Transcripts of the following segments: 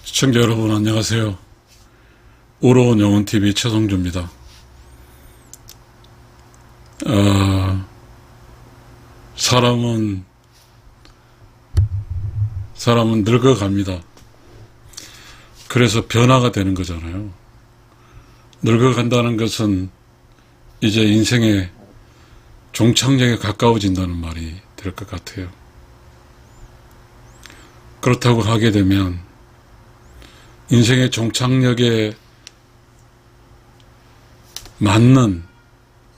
시청자 여러분 안녕하세요. 우러운 영혼TV 최성주입니다. 사람은 늙어갑니다. 그래서 변화가 되는 거잖아요. 늙어간다는 것은 이제 인생의 종착역에 가까워진다는 말이 될 것 같아요. 그렇다고 하게 되면 인생의 종착역에 맞는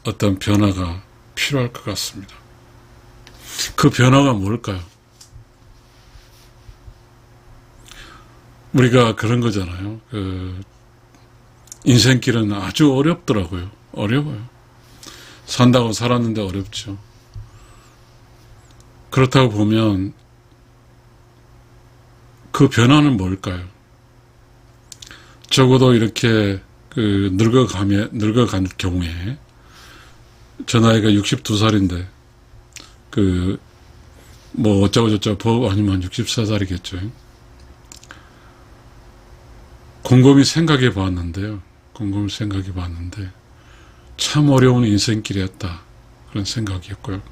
어떤 변화가 필요할 것 같습니다. 그 변화가 뭘까요? 우리가 그런 거잖아요. 인생길은 아주 어렵더라고요. 어려워요. 산다고 살았는데 어렵죠. 그렇다고 보면 그 변화는 뭘까요? 적어도 이렇게 늙어간 경우에 저 나이가 62살인데 뭐 어쩌고저쩌고 아니면 64살이겠죠. 곰곰이 생각해 봤는데요. 참 어려운 인생길이었다. 그런 생각이었고요.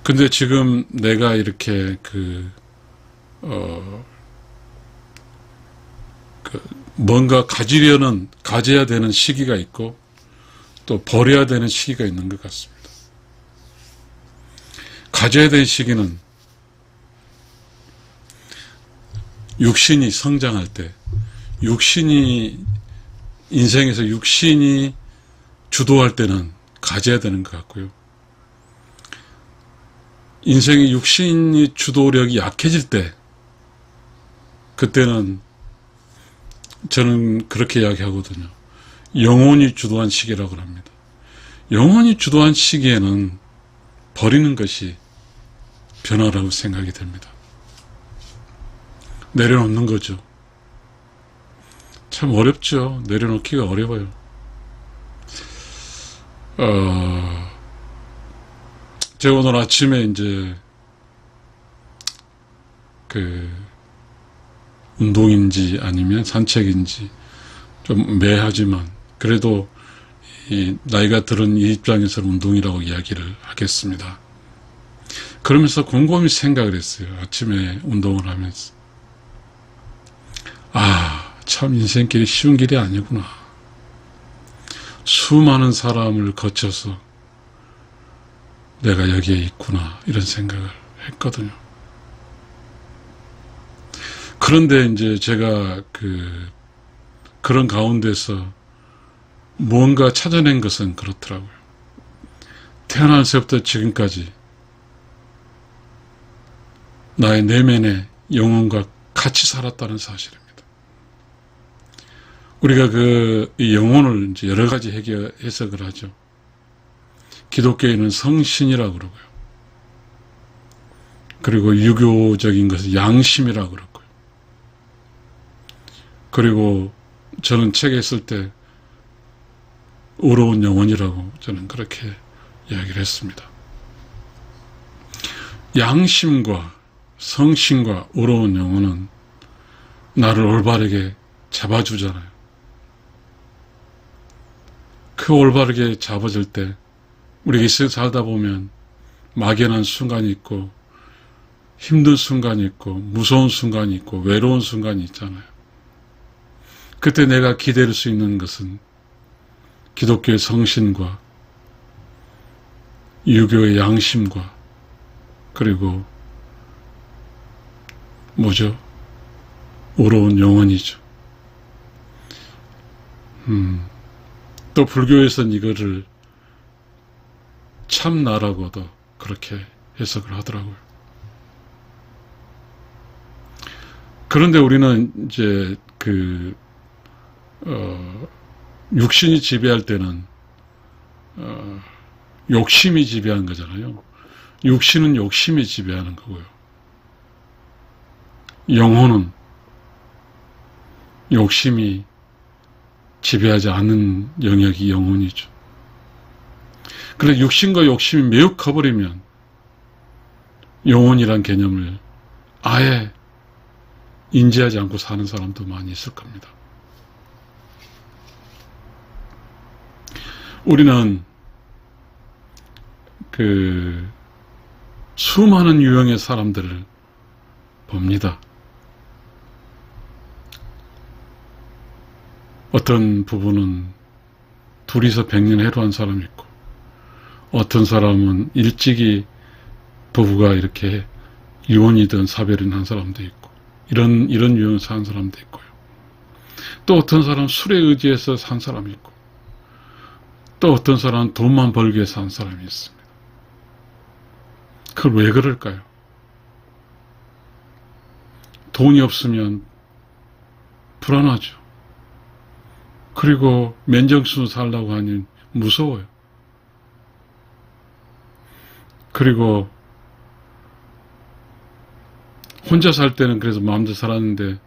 근데 지금 내가 이렇게 뭔가 가져야 되는 시기가 있고 또 버려야 되는 시기가 있는 것 같습니다. 가져야 되는 시기는 육신이 성장할 때, 인생에서 육신이 주도할 때는 가져야 되는 것 같고요. 인생의 육신이 주도력이 약해질 때, 그때는 저는 그렇게 이야기하거든요. 영혼이 주도한 시기라고 합니다. 영혼이 주도한 시기에는 버리는 것이 변화라고 생각이 됩니다. 내려놓는 거죠. 참 어렵죠. 내려놓기가 어려워요. 제가 오늘 아침에 이제 운동인지 아니면 산책인지 좀 매하지만 그래도 이 나이가 들은 이 입장에서는 운동이라고 이야기를 하겠습니다. 그러면서 곰곰이 생각을 했어요. 아침에 운동을 하면서 참 인생길이 쉬운 길이 아니구나. 수많은 사람을 거쳐서 내가 여기에 있구나 이런 생각을 했거든요. 그런데 이제 제가 그런 가운데서 무언가 찾아낸 것은 그렇더라고요. 태어나서부터 지금까지 나의 내면의 영혼과 같이 살았다는 사실입니다. 우리가 이 영혼을 이제 여러 가지 해석을 하죠. 기독교에는 성신이라고 그러고요. 그리고 유교적인 것은 양심이라고 그러고요. 그리고 저는 책에 쓸 때 의로운 영혼이라고 저는 그렇게 이야기를 했습니다. 양심과 성신과 의로운 영혼은 나를 올바르게 잡아주잖아요. 그 올바르게 잡아줄 때 우리가 살다 보면 막연한 순간이 있고 힘든 순간이 있고 무서운 순간이 있고 외로운 순간이 있잖아요. 그때 내가 기댈 수 있는 것은 기독교의 성신과 유교의 양심과 그리고 의로운 영혼이죠. 또 불교에서는 이거를 참나라고도 그렇게 해석을 하더라고요. 그런데 우리는 이제 육신이 지배할 때는 욕심이 지배하는 거잖아요. 육신은 욕심이 지배하는 거고요. 영혼은 욕심이 지배하지 않는 영역이 영혼이죠. 그런데 육신과 욕심이 매우 커버리면 영혼이란 개념을 아예 인지하지 않고 사는 사람도 많이 있을 겁니다. 우리는 수많은 유형의 사람들을 봅니다. 어떤 부부는 둘이서 백년해로한 사람이 있고, 어떤 사람은 일찍이 부부가 이렇게 이혼이든 사별이든 한 사람도 있고, 이런 유형을 사는 사람도 있고요. 또 어떤 사람은 술에 의지해서 산 사람이 있고, 또 어떤 사람은 돈만 벌기 위해서 산 사람이 있습니다. 그걸 왜 그럴까요? 돈이 없으면 불안하죠. 그리고 맨정신으로 살려고 하니 무서워요. 그리고 혼자 살 때는 그래서 마음대로 살았는데,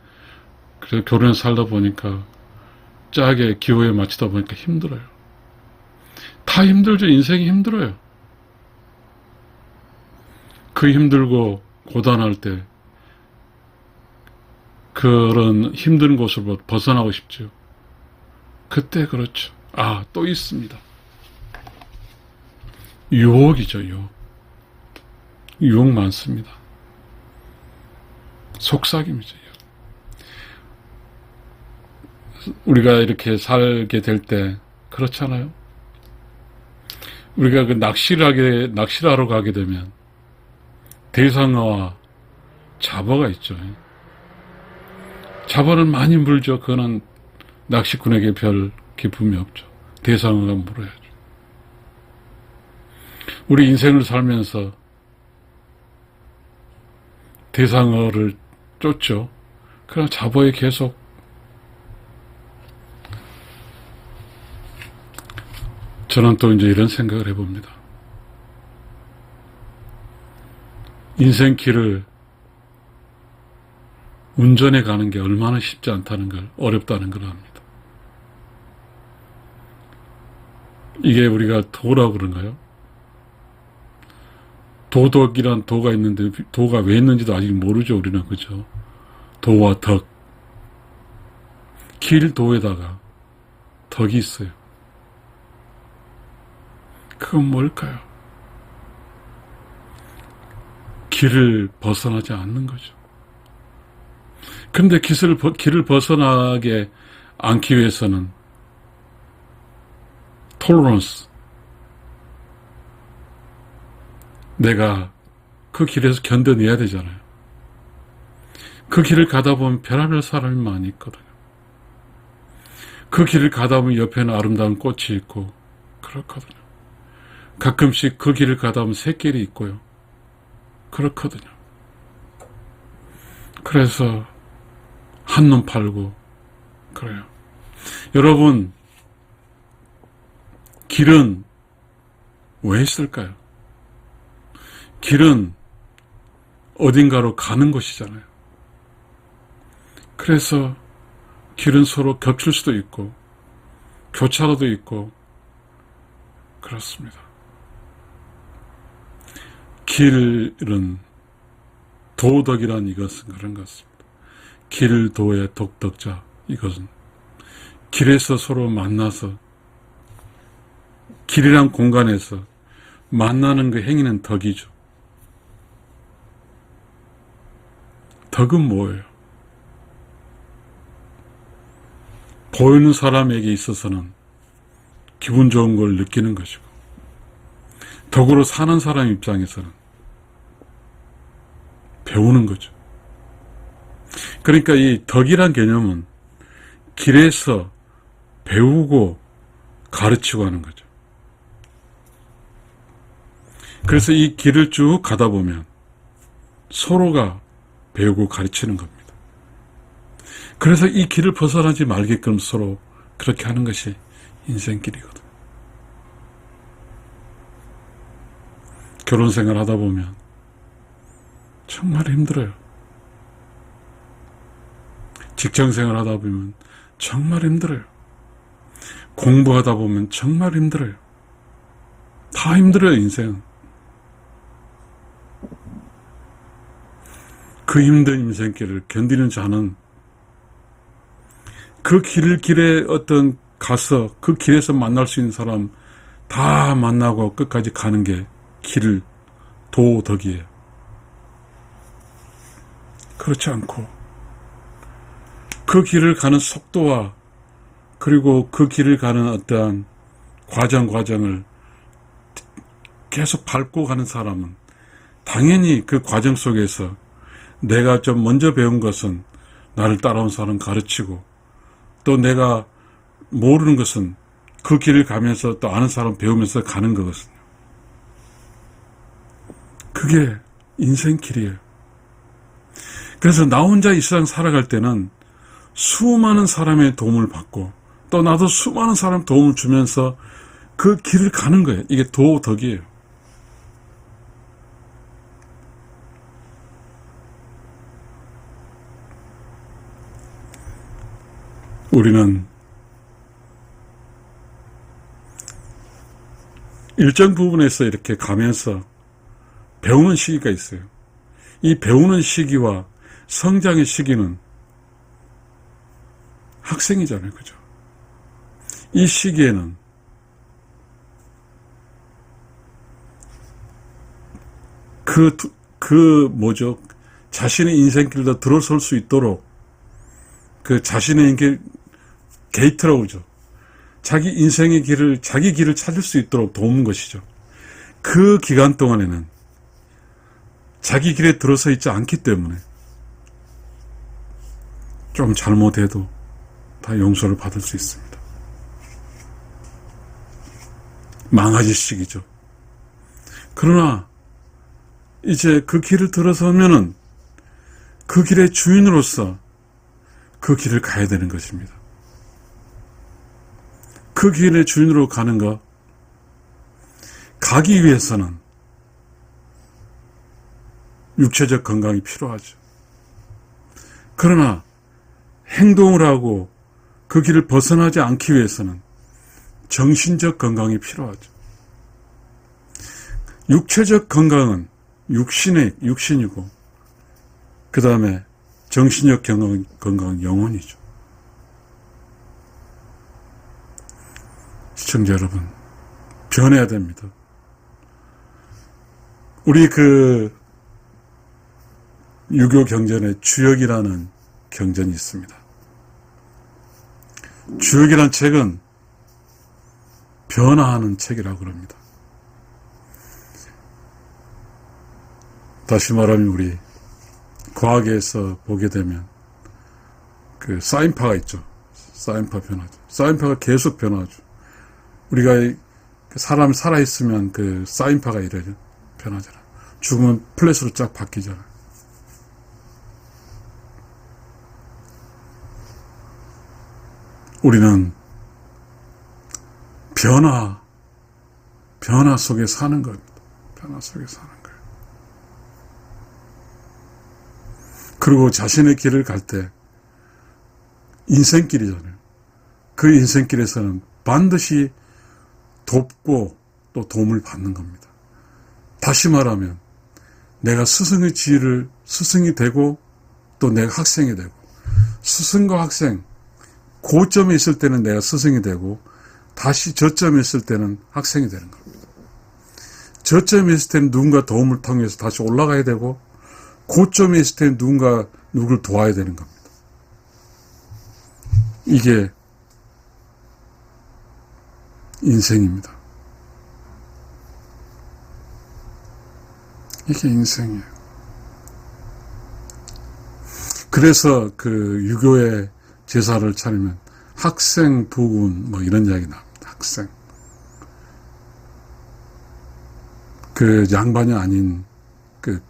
그래서 결혼해서 살다 보니까 짜게 기호에 맞추다 보니까 힘들어요. 다 힘들죠. 인생이 힘들어요. 그 힘들고 고단할 때 그런 힘든 곳으로 벗어나고 싶죠. 그때 그렇죠. 또 있습니다. 유혹이죠. 유혹 많습니다. 속삭임이죠. 우리가 이렇게 살게 될 때 그렇잖아요. 우리가 낚시를 하러 가게 되면 대상어와 잡어가 있죠. 잡어는 많이 물죠. 그거는 낚시꾼에게 별 기쁨이 없죠. 대상어가 물어야죠. 우리 인생을 살면서 대상어를 쫓죠. 그럼 잡어에 계속 저는 또 이제 이런 생각을 해봅니다. 인생길을 운전해 가는 게 얼마나 쉽지 않다는 걸, 어렵다는 걸 압니다. 이게 우리가 도라고 그런가요? 도덕이란 도가 있는데 도가 왜 있는지도 아직 모르죠. 우리는. 그죠? 도와 덕. 길도에다가 덕이 있어요. 그건 뭘까요? 길을 벗어나지 않는 거죠. 근데 길을 벗어나게 않기 위해서는 톨러런스, 내가 그 길에서 견뎌내야 되잖아요. 그 길을 가다 보면 별하별 사람이 많이 있거든요. 그 길을 가다 보면 옆에는 아름다운 꽃이 있고 그렇거든요. 가끔씩 그 길을 가다 보면 새길이 있고요. 그렇거든요. 그래서 한눈 팔고 그래요. 여러분, 길은 왜 있을까요? 길은 어딘가로 가는 곳이잖아요. 그래서 길은 서로 겹칠 수도 있고 교차로도 있고 그렇습니다. 길은 도덕이란 이것은 그런 것 같습니다. 길도의 독덕자, 이것은 길에서 서로 만나서 길이란 공간에서 만나는 그 행위는 덕이죠. 덕은 뭐예요? 보이는 사람에게 있어서는 기분 좋은 걸 느끼는 것이고, 덕으로 사는 사람 입장에서는 배우는 거죠. 그러니까 이 덕이란 개념은 길에서 배우고 가르치고 하는 거죠. 그래서 이 길을 쭉 가다 보면 서로가 배우고 가르치는 겁니다. 그래서 이 길을 벗어나지 말게끔 서로 그렇게 하는 것이 인생길이거든요. 결혼 생활 하다 보면 정말 힘들어요. 직장 생활 하다 보면 정말 힘들어요. 공부하다 보면 정말 힘들어요. 다 힘들어요, 인생은. 그 힘든 인생길을 견디는 자는 그 길에 어떤 가서 그 길에서 만날 수 있는 사람 다 만나고 끝까지 가는 게 길을 도덕이에요. 그렇지 않고 그 길을 가는 속도와 그리고 그 길을 가는 어떠한 과정을 계속 밟고 가는 사람은 당연히 그 과정 속에서 내가 좀 먼저 배운 것은 나를 따라온 사람 가르치고 또 내가 모르는 것은 그 길을 가면서 또 아는 사람 배우면서 가는 거거든요. 그게 인생길이에요. 그래서 나 혼자 이 세상 살아갈 때는 수많은 사람의 도움을 받고 또 나도 수많은 사람 도움을 주면서 그 길을 가는 거예요. 이게 도덕이에요. 우리는 일정 부분에서 이렇게 가면서 배우는 시기가 있어요. 이 배우는 시기와 성장의 시기는 학생이잖아요. 그죠? 이 시기에는 자신의 인생길로 들어설 수 있도록 그 자신의 인생 게이트라고 그러죠. 자기 인생의 자기 길을 찾을 수 있도록 도우는 것이죠. 그 기간 동안에는 자기 길에 들어서 있지 않기 때문에 좀 잘못해도 다 용서를 받을 수 있습니다. 망아지 시기죠. 그러나 이제 그 길을 들어서면은 그 길의 주인으로서 그 길을 가야 되는 것입니다. 그 길의 주인으로 가는 것, 가기 위해서는 육체적 건강이 필요하죠. 그러나 행동을 하고 그 길을 벗어나지 않기 위해서는 정신적 건강이 필요하죠. 육체적 건강은 육신이고 그 다음에 정신적 건강은 영혼이죠. 시청자 여러분, 변해야 됩니다. 우리 그 유교 경전에 주역이라는 경전이 있습니다. 주역이라는 책은 변화하는 책이라고 그럽니다. 다시 말하면 우리 과학에서 보게 되면 그 사인파가 있죠. 사인파 변화죠. 사인파가 계속 변화하죠. 우리가 사람이 살아있으면 그 사인파가 이래요. 변하잖아. 죽으면 플랫으로 쫙 바뀌잖아. 우리는 변화 속에 사는 겁니다. 변화 속에 사는 거예요. 그리고 자신의 길을 갈 때 인생길이잖아요. 그 인생길에서는 반드시 돕고 또 도움을 받는 겁니다. 다시 말하면 내가 스승의 지위를 스승이 되고 또 내가 학생이 되고 스승과 학생 고점에 있을 때는 내가 스승이 되고 다시 저점에 있을 때는 학생이 되는 겁니다. 저점에 있을 때는 누군가 도움을 통해서 다시 올라가야 되고 고점에 있을 때는 누구를 도와야 되는 겁니다. 이게 인생입니다. 이게 인생이에요. 그래서 그 유교의 제사를 차리면 학생 부군 뭐 이런 이야기 나옵니다. 학생. 그 양반이 아닌 그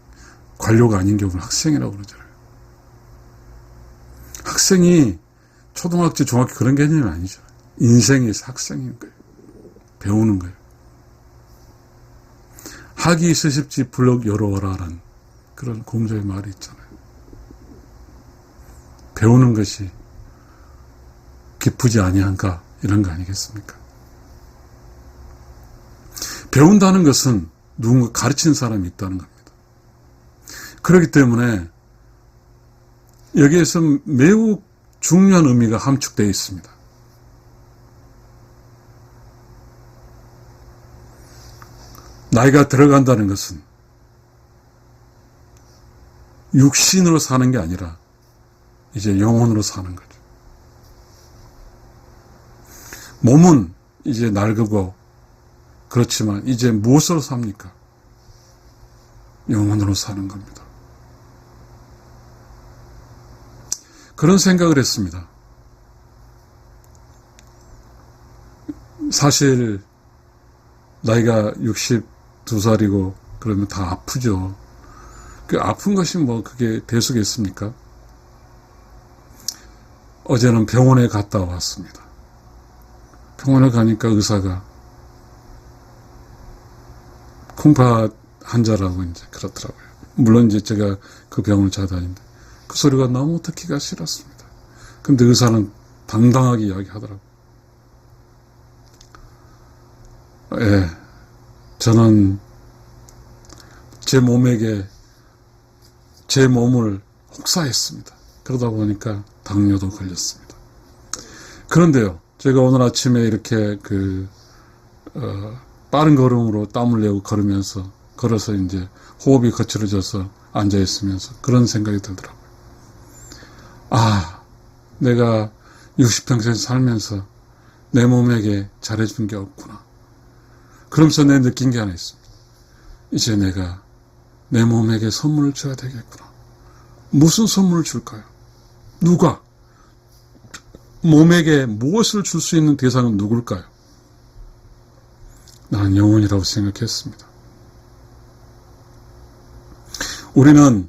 관료가 아닌 경우는 학생이라고 그러잖아요. 학생이 초등학교, 중학교 그런 개념이 아니죠. 인생에서 학생인 거예요. 배우는 거예요. 학이 있으십지 불록 여로워라라는 그런 공자의 말이 있잖아요. 배우는 것이 기쁘지 아니한가 이런 거 아니겠습니까? 배운다는 것은 누군가 가르치는 사람이 있다는 겁니다. 그렇기 때문에 여기에서 매우 중요한 의미가 함축되어 있습니다. 나이가 들어간다는 것은 육신으로 사는 게 아니라 이제 영혼으로 사는 거죠. 몸은 이제 낡고 그렇지만 이제 무엇으로 삽니까? 영혼으로 사는 겁니다. 그런 생각을 했습니다. 사실 나이가 62살이고 그러면 다 아프죠. 그 아픈 것이 뭐 그게 대수겠습니까? 어제는 병원에 갔다 왔습니다. 병원에 가니까 의사가 콩팥 환자라고 이제 그렇더라고요. 물론 이제 제가 그 병원을 잘 다니는데 그 소리가 너무 듣기가 싫었습니다. 근데 의사는 당당하게 이야기하더라고요. 예, 저는 제 몸에게 제 몸을 혹사했습니다. 그러다 보니까 당뇨도 걸렸습니다. 그런데요, 제가 오늘 아침에 이렇게 빠른 걸음으로 땀을 내고 걸어서 이제 호흡이 거칠어져서 앉아있으면서 그런 생각이 들더라고요. 아, 내가 60평생 살면서 내 몸에게 잘해준 게 없구나. 그러면서 내 느낀 게 하나 있습니다. 이제 내가 내 몸에게 선물을 줘야 되겠구나. 무슨 선물을 줄까요? 누가? 몸에게 무엇을 줄 수 있는 대상은 누굴까요? 나는 영혼이라고 생각했습니다. 우리는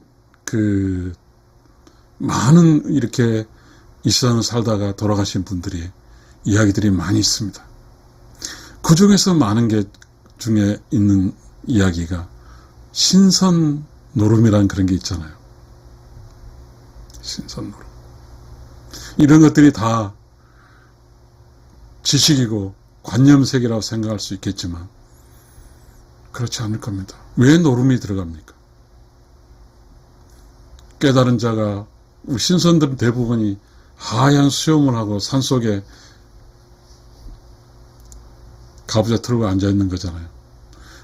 많은 이렇게 이 세상을 살다가 돌아가신 분들이 이야기들이 많이 있습니다. 그 중에서 많은 게 중에 있는 이야기가 신선 노름이라는 그런 게 있잖아요. 신선 노름. 이런 것들이 다 지식이고 관념색이라고 생각할 수 있겠지만 그렇지 않을 겁니다. 왜 노름이 들어갑니까? 깨달은 자가 우리 신선들은 대부분이 하얀 수염을 하고 산속에 가부좌 틀고 앉아있는 거잖아요.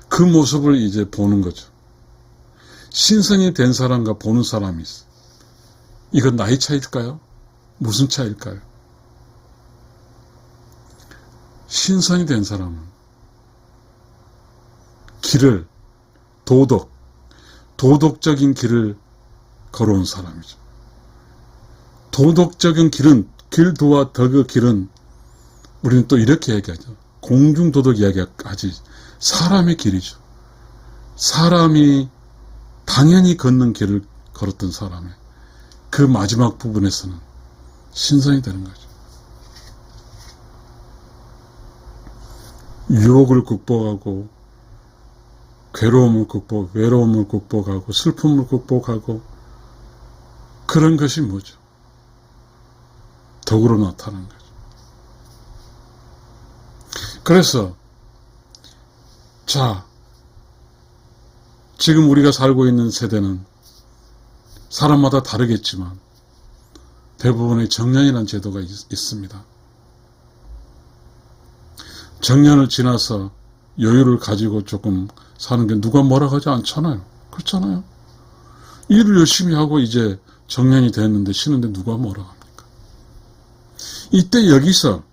그 모습을 이제 보는 거죠. 신선이 된 사람과 보는 사람이 있어. 이건 나이 차이일까요? 무슨 차이일까요? 신선이 된 사람은 길을 도덕적인 길을 걸어온 사람이죠. 도덕적인 길은 길도와 덕의 길은 우리는 또 이렇게 얘기하죠. 공중도덕 이야기하지 사람의 길이죠. 사람이 당연히 걷는 길을 걸었던 사람의 그 마지막 부분에서는 신선이 되는 거죠. 유혹을 극복하고 괴로움을 외로움을 극복하고 슬픔을 극복하고 그런 것이 뭐죠? 덕으로 나타나는 거죠. 그래서 지금 우리가 살고 있는 세대는 사람마다 다르겠지만 대부분의 정년이라는 제도가 있습니다. 정년을 지나서 여유를 가지고 조금 사는 게 누가 뭐라고 하지 않잖아요. 그렇잖아요. 일을 열심히 하고 이제 정년이 됐는데 쉬는데 누가 뭐라고 합니까? 이때 여기서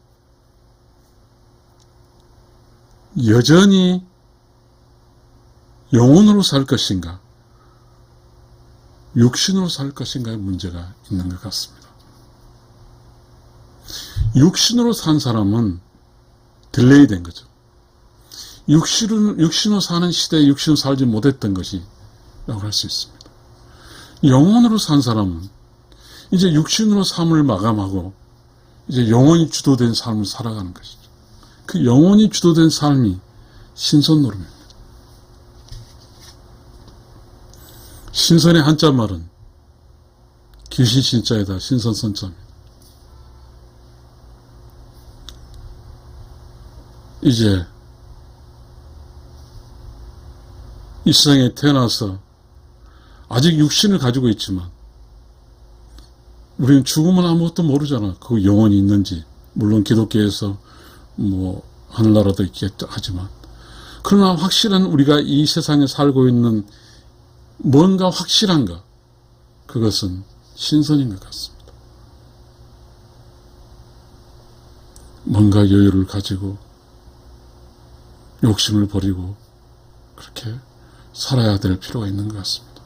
여전히 영혼으로 살 것인가 육신으로 살 것인가의 문제가 있는 것 같습니다. 육신으로 산 사람은 딜레이 된 거죠. 육신으로 사는 시대에 육신으로 살지 못했던 것이 라고 할 수 있습니다. 영혼으로 산 사람은 이제 육신으로 삶을 마감하고 이제 영혼이 주도된 삶을 살아가는 것이죠. 그 영혼이 주도된 삶이 신선노름입니다. 신선의 한자말은 귀신 신자에다 신선 선자입니다. 이제 이 세상에 태어나서 아직 육신을 가지고 있지만 우리는 죽으면 아무것도 모르잖아. 그 영혼이 있는지. 물론 기독교에서 하늘나라도 있겠다 하지만. 그러나 확실한 우리가 이 세상에 살고 있는 뭔가 확실한가? 그것은 신선인 것 같습니다. 뭔가 여유를 가지고 욕심을 버리고 그렇게 살아야 될 필요가 있는 것 같습니다.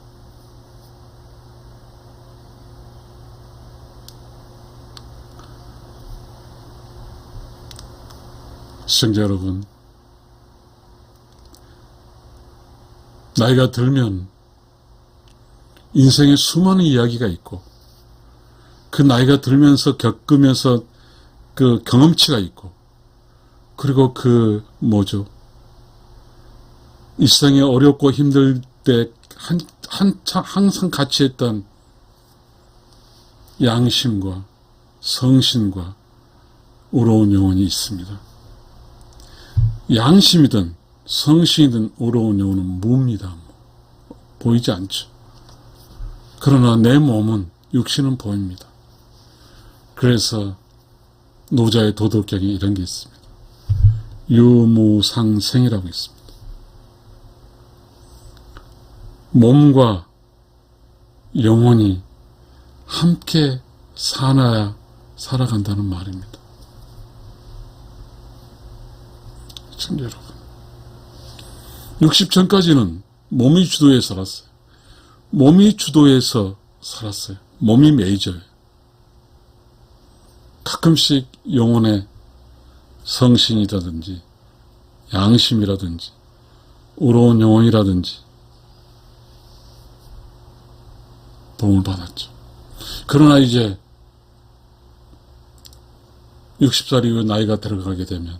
시청자 여러분, 나이가 들면 인생에 수많은 이야기가 있고 그 나이가 들면서 겪으면서 그 경험치가 있고 그리고 일상이 어렵고 힘들 때 항상 같이 했던 양심과 성신과 의로운 영혼이 있습니다. 양심이든 성신이든 의로운 영혼은 무입니다. 보이지 않죠. 그러나 내 몸은, 육신은 보입니다. 그래서 노자의 도덕경에 이런 게 있습니다. 유무상생이라고 있습니다. 몸과 영혼이 함께 살아야 살아간다는 말입니다. 시청자 여러분, 60 전까지는 몸이 주도해 살았어요. 몸이 주도해서 살았어요. 몸이 메이저예요. 가끔씩 영혼의 성신이라든지 양심이라든지 의로운 영혼이라든지 도움을 받았죠. 그러나 이제 60살 이후 나이가 들어가게 되면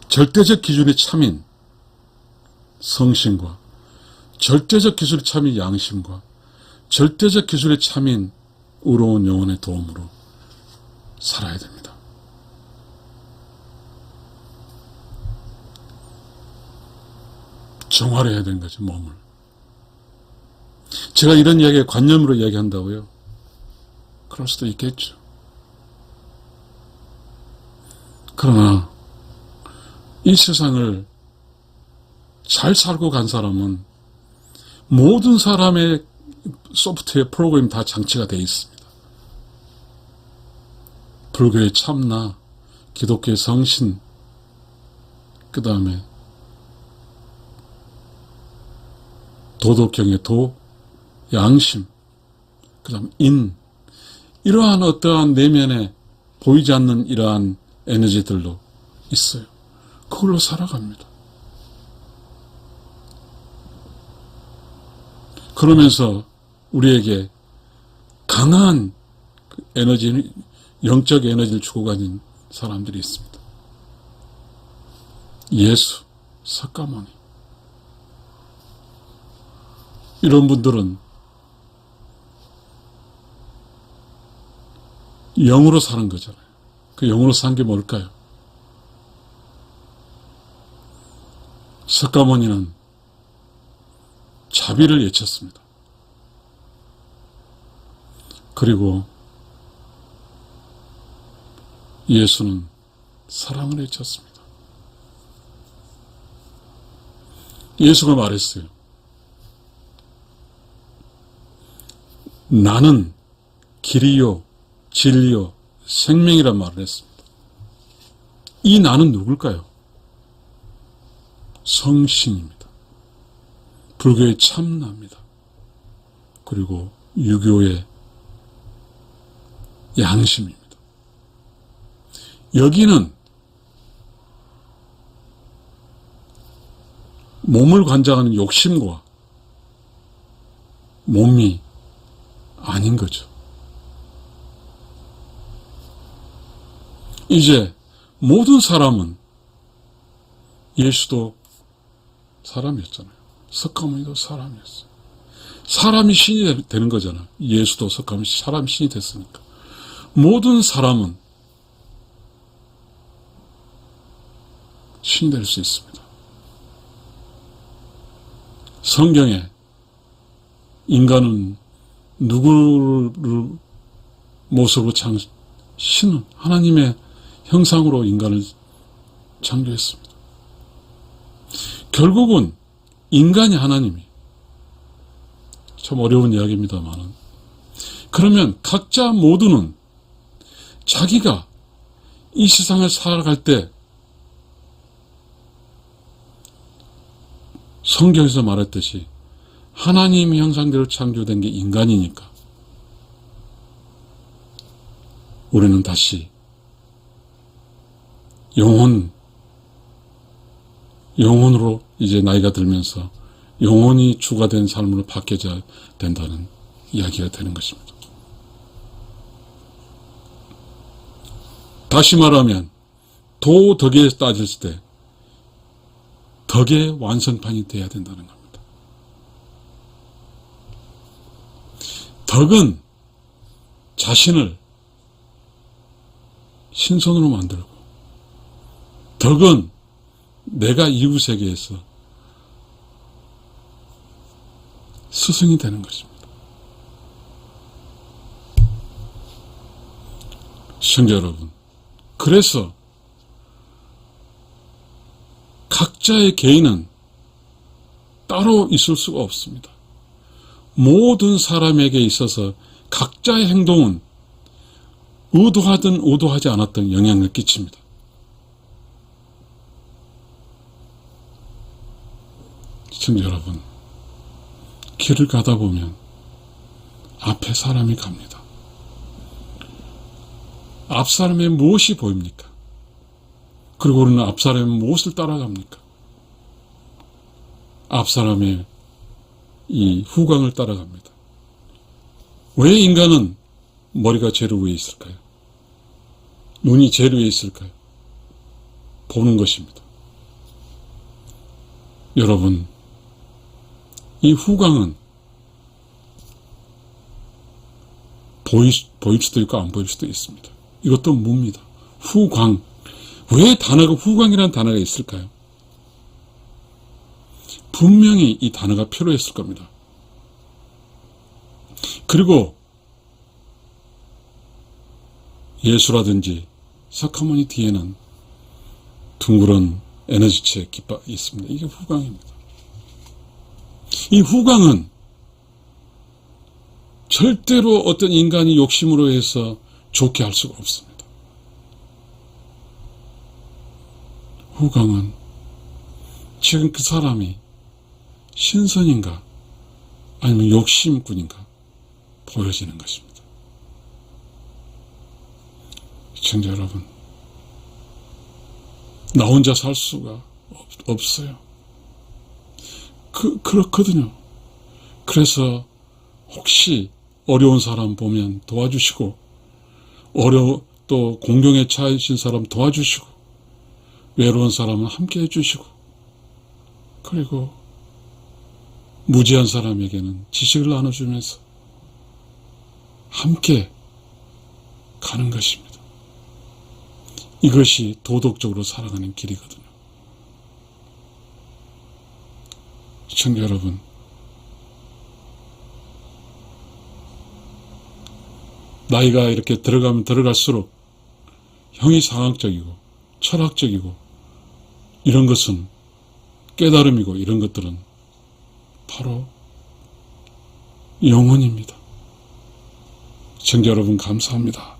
절대적 기준의 참인 성신과 절대적 기술의 참인 양심과 절대적 기술의 참인 의로운 영혼의 도움으로 살아야 됩니다. 정화해야 되는 거죠, 몸을. 제가 이런 이야기에 관념으로 이야기한다고요? 그럴 수도 있겠죠. 그러나 이 세상을 잘 살고 간 사람은 모든 사람의 소프트웨어 프로그램 다 장치가 되어 있습니다. 불교의 참나, 기독교의 성신, 그 다음에 도덕경의 도, 양심, 그 다음 이러한 어떠한 내면에 보이지 않는 이러한 에너지들도 있어요. 그걸로 살아갑니다. 그러면서 우리에게 강한 에너지, 영적 에너지를 주고 가는 사람들이 있습니다. 예수, 석가모니. 이런 분들은 영으로 사는 거잖아요. 그 영으로 산 게 뭘까요? 석가모니는 자비를 외쳤습니다. 그리고 예수는 사랑을 외쳤습니다. 예수가 말했어요. 나는 길이요, 진리요, 생명이란 말을 했습니다. 이 나는 누굴까요? 성신입니다. 불교의 참나입니다. 그리고 유교의 양심입니다. 여기는 몸을 관장하는 욕심과 몸이 아닌 거죠. 이제 모든 사람은 예수도 사람이었잖아요. 석가모니도 사람이었어요. 사람이 신이 되는 거잖아요. 예수도 석가모니 사람이 신이 됐으니까. 모든 사람은 신이 될 수 있습니다. 성경에 인간은 누구를 모습으로 신은 하나님의 형상으로 인간을 창조했습니다. 결국은 인간이 하나님이, 참 어려운 이야기입니다만, 그러면 각자 모두는 자기가 이 세상을 살아갈 때 성경에서 말했듯이 하나님의 형상대로 창조된 게 인간이니까 우리는 다시 영혼으로 이제 나이가 들면서 영혼이 주가 된 삶으로 바뀌어야 된다는 이야기가 되는 것입니다. 다시 말하면 도덕에 따졌을 때 덕의 완성판이 되어야 된다는 겁니다. 덕은 자신을 신선으로 만들고, 덕은 내가 이웃에게서 스승이 되는 것입니다. 시청자 여러분, 그래서 각자의 개인은 따로 있을 수가 없습니다. 모든 사람에게 있어서 각자의 행동은 의도하든 의도하지 않았든 영향을 끼칩니다. 시청자 여러분, 길을 가다 보면 앞에 사람이 갑니다. 앞 사람의 무엇이 보입니까? 그리고 우리는 앞 사람의 무엇을 따라갑니까? 앞 사람의 이 후광을 따라갑니다. 왜 인간은 머리가 제일 위에 있을까요? 눈이 제일 위에 있을까요? 보는 것입니다. 여러분, 이 후광은 보일 수도 있고 안 보일 수도 있습니다. 이것도 뭡니다. 후광. 왜 후광이라는 단어가 있을까요? 분명히 이 단어가 필요했을 겁니다. 그리고 예수라든지 사카모니 뒤에는 둥그런 에너지체 깃발이 있습니다. 이게 후광입니다. 이 후광은 절대로 어떤 인간이 욕심으로 해서 좋게 할 수가 없습니다. 후광은 지금 그 사람이 신선인가 아니면 욕심꾼인가 보여지는 것입니다. 시청자 여러분, 나 혼자 살 수가 없어요. 그렇거든요. 그래서 혹시 어려운 사람 보면 도와주시고, 또 공경에 처하신 사람 도와주시고, 외로운 사람은 함께 해주시고, 그리고 무지한 사람에게는 지식을 나눠주면서 함께 가는 것입니다. 이것이 도덕적으로 살아가는 길이거든요. 시청자 여러분, 나이가 이렇게 들어가면 들어갈수록 형이상학적이고 철학적이고 이런 것은 깨달음이고 이런 것들은 바로 영혼입니다. 시청자 여러분, 감사합니다.